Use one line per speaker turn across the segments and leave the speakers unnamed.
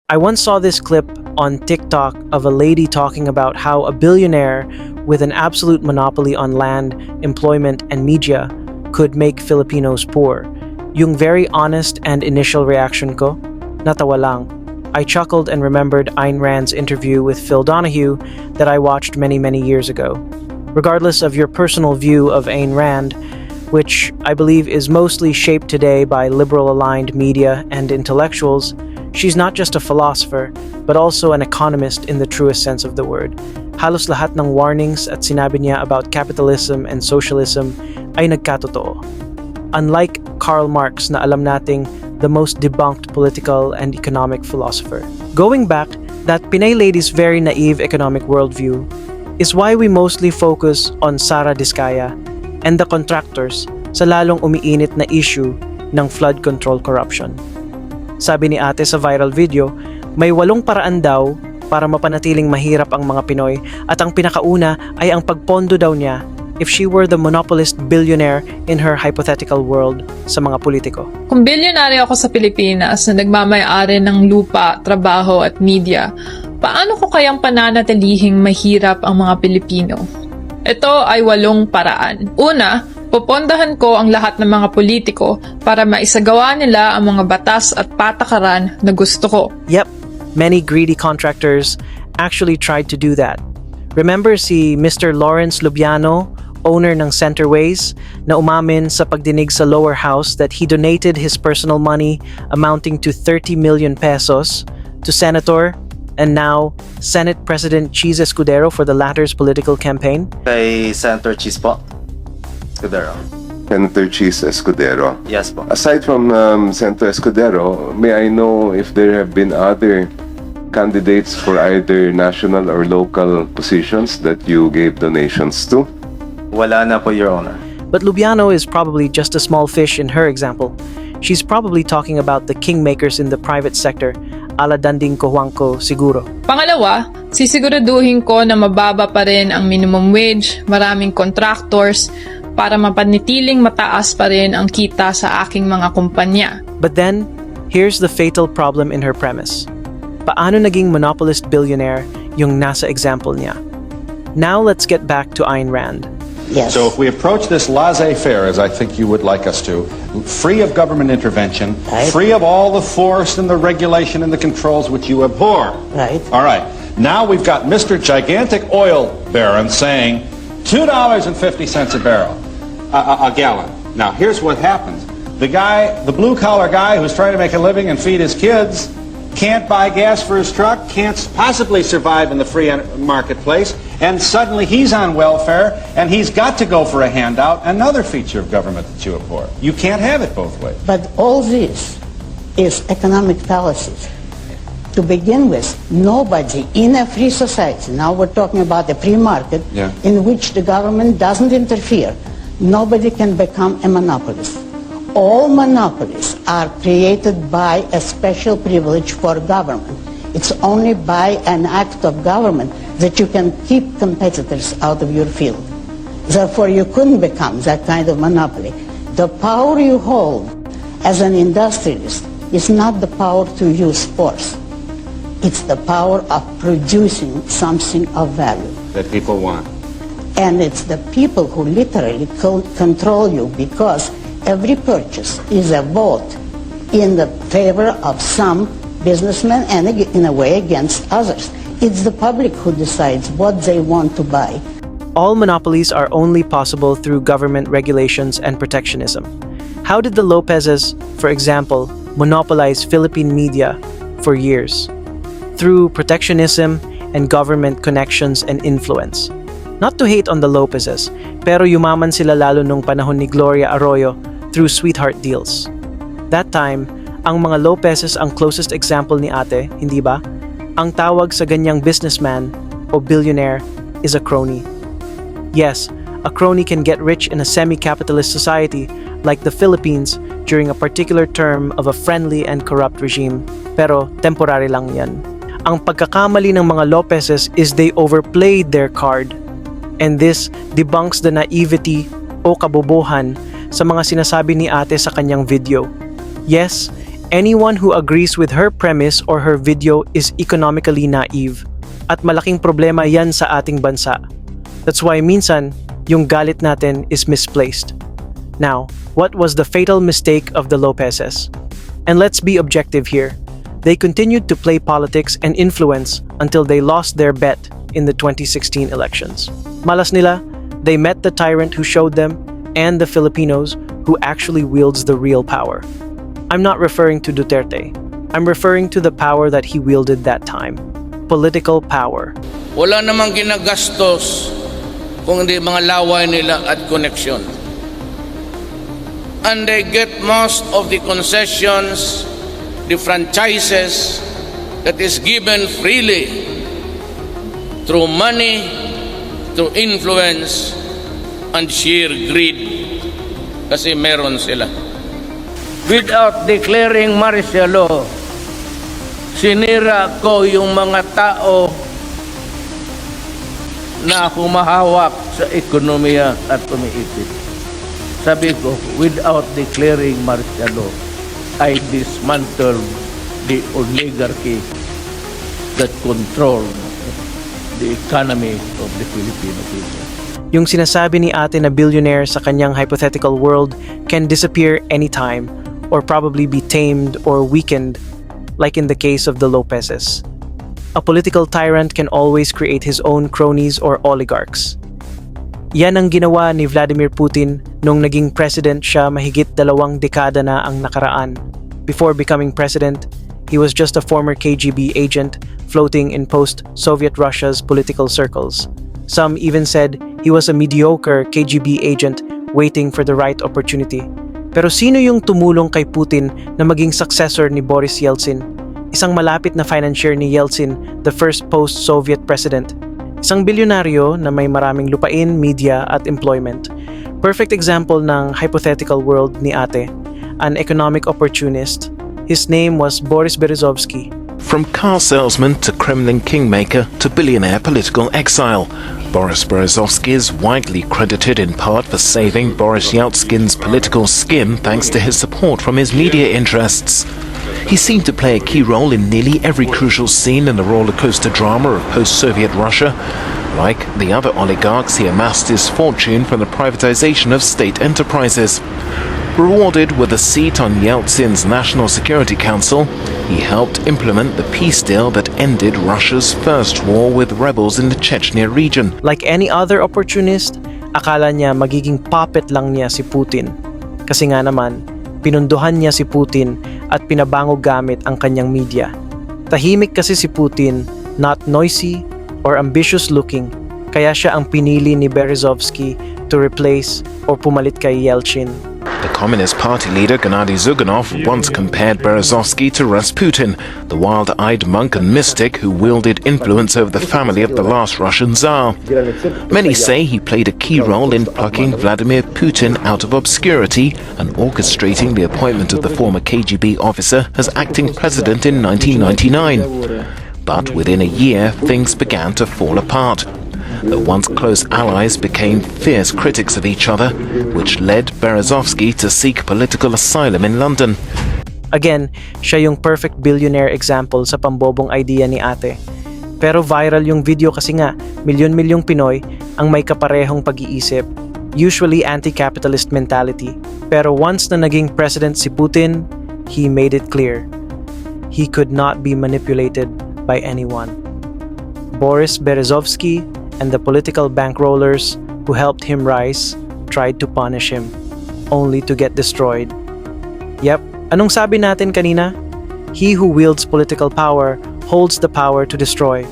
I once saw this clip on TikTok of a lady talking about how a billionaire with an absolute monopoly on land, employment, and media could make Filipinos poor. Yung very honest and initial reaction ko, natawa lang. I chuckled and remembered Ayn Rand's interview with Phil Donahue that I watched many years ago. Regardless of your personal view of Ayn Rand, which I believe is mostly shaped today by liberal-aligned media and intellectuals, she's not just a philosopher, but also an economist in the truest sense of the word. Halos lahat ng warnings at sinabi niya about capitalism and socialism ay nagkatotoo. Unlike Karl Marx na alam nating the most debunked political and economic philosopher. Going back, that Pinay lady's very naive economic worldview is why we mostly focus on Sara Diskaya and the contractors sa lalong umiinit na issue ng flood control corruption. Sabi ni ate sa viral video, may 8 paraan daw para mapanatiling mahirap ang mga Pinoy at ang pinakauna ay ang pagpondo daw niya if she were the monopolist billionaire in her hypothetical world sa mga politiko.
Kung bilyonaryo ako sa Pilipinas na nagmamay-ari ng lupa, trabaho at media, paano ko kayang pananatilihing mahirap ang mga Pilipino? Ito ay 8 paraan. Una, pupondahan ko ang lahat ng mga politiko para maisagawa nila ang mga batas at patakaran na gusto ko.
Yep, many greedy contractors actually tried to do that. Remember si Mr. Lawrence Lubiano, owner ng Centerways, na umamin sa pagdinig sa lower house that he donated his personal money amounting to 30 million pesos to Senator and now Senate President Cheese Escudero for the latter's political campaign?
Kay Senator Cheese po. Escudero.
Senator Cheese Escudero.
Yes po.
Aside from Senator Escudero, may I know if there have been other candidates for either national or local positions that you gave donations to?
Wala na po, Your Honor.
But Lubiano is probably just a small fish in her example. She's probably talking about the kingmakers in the private sector, ala Danding Cojuangco siguro.
Pangalawa, sisiguraduhin ko na mababa pa rin ang minimum wage, maraming contractors, para mapanitiling mataas pa rin ang kita sa aking mga kumpanya.
But then, here's the fatal problem in her premise. Paano naging monopolist billionaire yung nasa example niya? Now let's get back to Ayn Rand.
Yes.
So if we approach this laissez-faire, as I think you would like us to, free of government intervention,
Right.
free of all the force and the regulation and the controls which you abhor.
Right.
All right. Now we've got Mr. Gigantic Oil Baron saying $2.50 a barrel, a gallon. Now here's what happens. The blue-collar guy who's trying to make a living and feed his kids can't buy gas for his truck, can't possibly survive in the free marketplace, and suddenly he's on welfare, and he's got to go for a handout, another feature of government that you abhor. You can't have it both ways.
But all this is economic fallacies. To begin with, nobody in a free society, now we're talking about a free market,
Yeah.
in which the government doesn't interfere, nobody can become a monopolist. All monopolies are created by a special privilege for government. It's only by an act of government that you can keep competitors out of your field. Therefore, you couldn't become that kind of monopoly. The power you hold as an industrialist is not the power to use force. It's the power of producing something of value.
That people want.
And it's the people who literally control you, because every purchase is a vote in the favor of some businessmen and in a way against others. It's the public who decides what they want to buy.
All monopolies are only possible through government regulations and protectionism. How did the Lopezes, for example, monopolize Philippine media for years? Through protectionism and government connections and influence. Not to hate on the Lopezes, pero yumaman sila lalo nung panahon ni Gloria Arroyo through sweetheart deals. That time, ang mga Lopezes ang closest example ni ate, hindi ba? Ang tawag sa ganyang businessman o billionaire is a crony. Yes, a crony can get rich in a semi-capitalist society like the Philippines during a particular term of a friendly and corrupt regime, pero temporary lang yan. Ang pagkakamali ng mga Lopezes is they overplayed their card. And this debunks the naivety o kabobohan sa mga sinasabi ni ate sa kanyang video. Yes, Anyone who agrees with her premise or her video is economically naive. At malaking problema yan sa ating bansa. That's why minsan, yung galit natin is misplaced. Now, what was the fatal mistake of the Lopezes? And let's be objective here. They continued to play politics and influence until they lost their bet in the 2016 elections. Malas nila, they met the tyrant who showed them and the Filipinos who actually wields the real power. I'm not referring to Duterte. I'm referring to the power that he wielded that time. Political power.
Wala namang ginagastos kung hindi mga laway nila at koneksyon. And they get most of the concessions, the franchises that is given freely through money, through influence, and sheer greed. Kasi meron sila. Without declaring martial law, sinira ko yung mga tao na humahawak sa ekonomiya at umiipit. Sabi ko, without declaring martial law, I dismantled the oligarchy that controlled the economy of the Filipino people.
Yung sinasabi ni ate na billionaire sa kanyang hypothetical world can disappear anytime or probably be tamed or weakened, like in the case of the Lopezes. A political tyrant can always create his own cronies or oligarchs. Yan ang ginawa ni Vladimir Putin nung naging president siya mahigit 2 dekada na ang nakaraan. Before becoming president, he was just a former KGB agent floating in post-Soviet Russia's political circles. Some even said he was a mediocre KGB agent waiting for the right opportunity. Pero sino yung tumulong kay Putin na maging successor ni Boris Yeltsin? Isang malapit na financier ni Yeltsin, the first post-Soviet president. Isang bilyonaryo na may maraming lupain, media at employment. Perfect example ng hypothetical world ni ate. An economic opportunist. His name was Boris Berezovsky.
From car salesman to Kremlin kingmaker to billionaire political exile, Boris Berezovsky is widely credited in part for saving Boris Yeltsin's political skin thanks to his support from his media interests. He seemed to play a key role in nearly every crucial scene in the roller coaster drama of post-Soviet Russia. Like the other oligarchs, he amassed his fortune from the privatization of state enterprises. Rewarded with a seat on Yeltsin's National Security Council, he helped implement the peace deal that ended Russia's first war with rebels in the Chechnya region.
Like any other opportunist, akala niya magiging puppet lang niya si Putin. Kasi nga naman, pinunduhan niya si Putin at pinabango gamit ang kanyang media. Tahimik kasi si Putin, not noisy or ambitious looking, kaya siya ang pinili ni Berezovsky to replace or pumalit kay Yeltsin.
The Communist Party leader Gennady Zyuganov once compared Berezovsky to Rasputin, the wild-eyed monk and mystic who wielded influence over the family of the last Russian Tsar. Many say he played a key role in plucking Vladimir Putin out of obscurity and orchestrating the appointment of the former KGB officer as acting president in 1999. But within a year, things began to fall apart. The once close allies became fierce critics of each other, which led Berezovsky to seek political asylum in London.
Again, siya yung perfect billionaire example sa pambobong idea ni ate. Pero viral yung video kasi nga, milyon-milyong Pinoy ang may kaparehong pag-iisip, usually anti-capitalist mentality. Pero once na naging president si Putin, he made it clear. He could not be manipulated by anyone. Boris Berezovsky and the political bankrollers who helped him rise tried to punish him, only to get destroyed. Yep, anong sabi natin kanina? He who wields political power holds the power to destroy.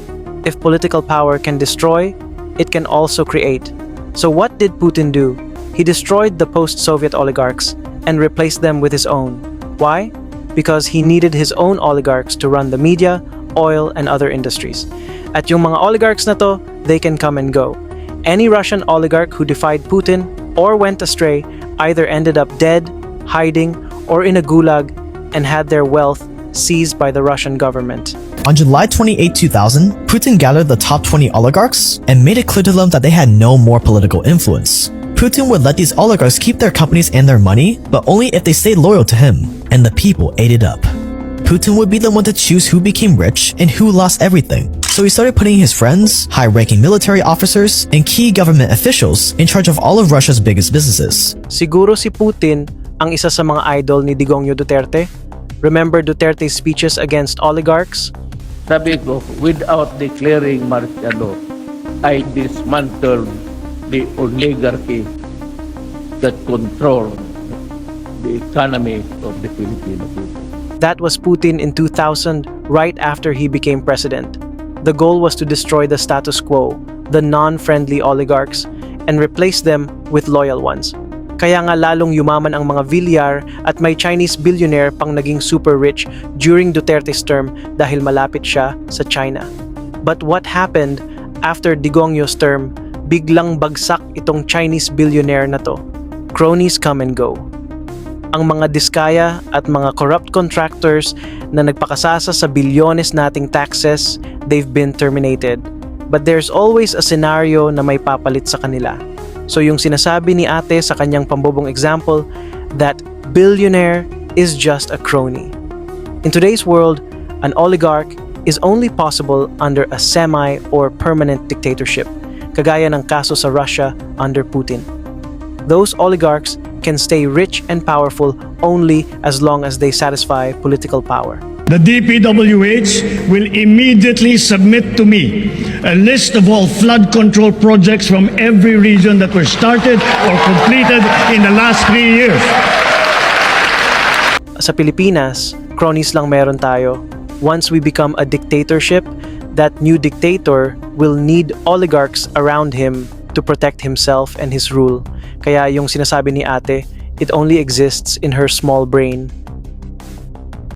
If political power can destroy, it can also create. So what did Putin do? He destroyed the post-Soviet oligarchs and replaced them with his own. Why? Because he needed his own oligarchs to run the media, oil, and other industries. At yung mga oligarchs na to, they can come and go. Any Russian oligarch who defied Putin or went astray either ended up dead, hiding, or in a gulag and had their wealth seized by the Russian government.
On July 28, 2000, Putin gathered the top 20 oligarchs and made it clear to them that they had no more political influence. Putin would let these oligarchs keep their companies and their money, but only if they stayed loyal to him, and the people ate it up. Putin would be the one to choose who became rich and who lost everything. So he started putting his friends, high-ranking military officers, and key government officials in charge of all of Russia's biggest businesses.
Siguro si Putin ang isa sa mga idol ni Digongyo Duterte? Remember Duterte's speeches against oligarchs?
Sabi ko, without declaring martial law, I dismantled the oligarchy that control the economy of the Filipino people.
That was Putin in 2000, right after he became president. The goal was to destroy the status quo, the non-friendly oligarchs, and replace them with loyal ones. Kaya nga lalong yumaman ang mga Villar at may Chinese billionaire pang naging super rich during Duterte's term dahil malapit siya sa China. But what happened after Digongyo's term? Biglang bagsak itong Chinese billionaire na to. Cronies come and go. Ang mga diskaya at mga corrupt contractors na nagpakasasa sa bilyones nating taxes, they've been terminated. But there's always a scenario na may papalit sa kanila. So yung sinasabi ni ate sa kanyang pambobong example, that billionaire is just a crony. In today's world, an oligarch is only possible under a semi or permanent dictatorship, kagaya ng kaso sa Russia under Putin. Those oligarchs can stay rich and powerful only as long as they satisfy political power.
The DPWH will immediately submit to me a list of all flood control projects from every region that were started or completed in the last 3 years.
Sa Pilipinas, cronies lang meron tayo. Once we become a dictatorship, that new dictator will need oligarchs around him to protect himself and his rule. Kaya yung sinasabi ni ate, it only exists in her small brain.